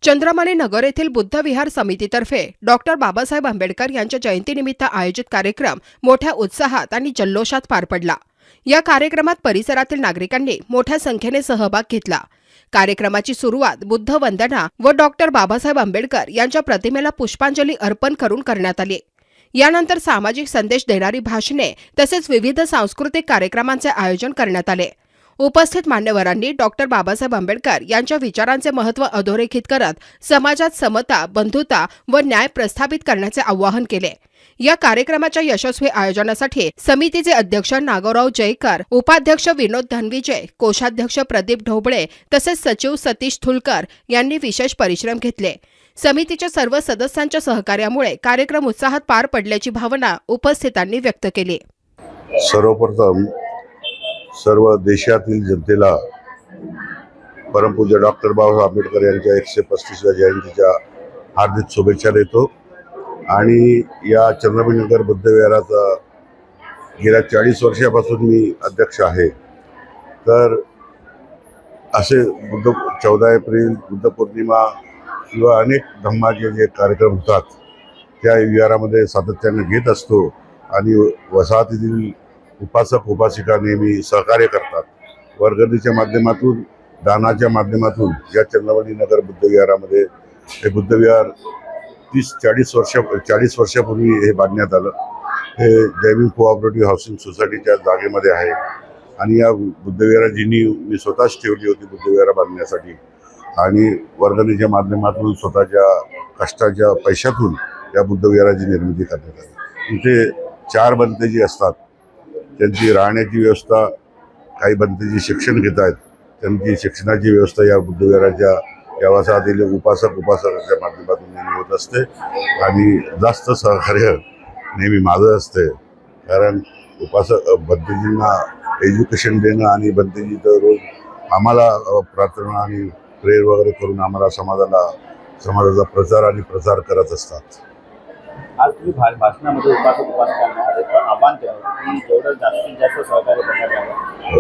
चंद्रमाने नगर येथील बुद्ध विहार समितीतर्फे डॉक्टर बाबासाहेब आंबेडकर यांच्या जयंतीनिमित्त आयोजित कार्यक्रम मोठ्या उत्साहात आणि जल्लोषात पार पडला। या कार्यक्रमात परिसरातील नागरिकांनी मोठ्या संख्येने सहभाग घेतला। कार्यक्रमाची सुरुवात बुद्ध वंदना व डॉक्टर बाबासाहेब आंबेडकर यांच्या प्रतिमेला पुष्पांजली अर्पण करून करण्यात आली। यानंतर सामाजिक संदेश देणारी भाषणे तसेच विविध सांस्कृतिक कार्यक्रमांचे आयोजन करण्यात आले। उपस्थित मान्यवरांनी डॉक्टर बाबासाहेब आंबेडकर यांच्या विचारांचे महत्त्व अधोरेखित करत समाजात समता, बंधुता व न्याय प्रस्थापित करण्याचे आवाहन केले। या कार्यक्रमाच्या यशस्वी आयोजनासाठी समितीचे अध्यक्ष नागोराव जयकर, उपाध्यक्ष विनोद धनविजय, कोषाध्यक्ष प्रदीप ढोबळे तसेच सचिव सतीश थुलकर यांनी विशेष परिश्रम घेतले। समितीच्या सर्व सदस्यांच्या सहकार्यामुळे कार्यक्रम उत्साहात पार पडल्याची भावना उपस्थितांनी व्यक्त केली। सर्वप्रथम सर्व देशातील जनतेला परमपूज्य डॉक्टर बाबासाहेब आंबेडकर यांच्या 135व्या जयंतीच्या हार्दिक शुभेच्छा देतो। आणि या चंद्रमाने बुद्ध विहाराचा गेल्या 40 वर्षापासून मी अध्यक्ष आहे। तर असे 14 एप्रिल बुद्ध पौर्णिमा किंवा अनेक धम्माचे जे कार्यक्रम होतात त्या विहारामध्ये सातत्याने घेत असतो आणि वसाहतीतील उपासक उपासिका नेहमी सहकार्य करतात। वर्गणीच्या माध्यमातून, दानाच्या माध्यमातून या चंद्रमाने नगर बुद्ध विहारामध्ये हे बुद्ध विहार 40 वर्षापूर्वी हे बांधण्यात आलं। हे जयभीम कोऑपरेटिव्ह हाऊसिंग सोसायटीच्या जागेमध्ये आहे आणि या बुद्ध विहाराची नीव मी स्वतःच ठेवली होती बुद्ध विहार बांधण्यासाठी आणि वर्गणीच्या माध्यमातून स्वतःच्या कष्टाच्या पैशातून या बुद्ध विहाराची निर्मिती करण्यात आली। इथे 4 बंतेजी असतात, त्यांची राहण्याची व्यवस्था, काही बंतेजी शिक्षण घेत आहेत, त्यांची शिक्षणाची व्यवस्था या बुद्ध विहाराच्या या वसाहतीतील उपासक उपासकांच्या माध्यमातून नेहमी होत असते आणि जास्त सहकार्य नेहमी माझं असते। कारण उपासक बंतेजींना एज्युकेशन देणं आणि बंतेजी तर रोज आम्हाला प्रार्थना आणि प्रेयर वगैरे करून आम्हाला समाजाचा प्रचार आणि प्रसार करत असतात। आज तुम्ही भाषणामध्ये उपासक उपासकांना एक आव्हान केलं की जेवढं जास्तीत जास्त सहकार्य करण्यात यावं।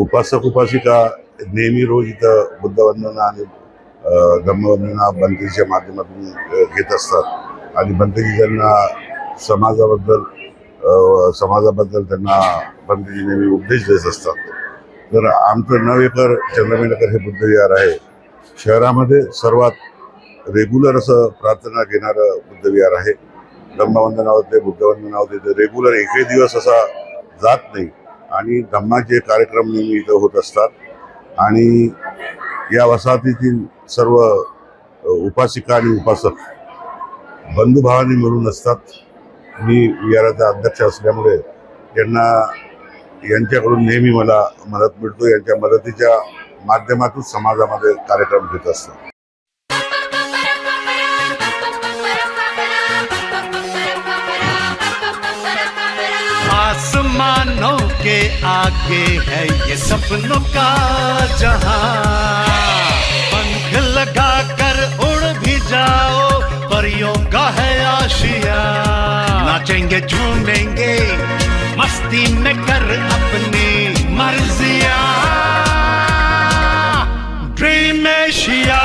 उपासक उपासिका नेहमी रोज इथं बुद्धवंदना आणि धम्मवंदना बंतेजीच्या माध्यमातून घेत असतात आणि बंतेजी त्यांना समाजाबद्दल त्यांना बंतेजी नेहमी उपदेश देत असतात। तर आमचं 9 एकर चंद्रमाने नगर हे बुद्ध विहार आहे। शहरामध्ये सर्वात रेग्युलर असं प्रार्थना घेणारं बुद्ध विहार आहे। धम्मवंदना होते, बुद्धवंदना होते, तर रेग्युलर एकही दिवस असा जात नाही आणि धम्माचे कार्यक्रम नेहमी इथं होत असतात आणि या वसाहतीतील सर्व उपासिका आणि उपासक बंधुभावाने मिळून असतात। मी विहाराचा अध्यक्ष असल्यामुळे यांच्याकडून नेहमी मला मदत मिळतो। यांच्या मदतीच्या माध्यमातून समाजामध्ये कार्यक्रम घेत असतो। आसमानों के आगे है ये सपनों का जहां, पंख लगा कर उड़ भी जाओ परियों का है आशिया। नाचेंगे झूमेंगे मस्ती में कर अपनी मर्जियां, ड्रीम एशिया।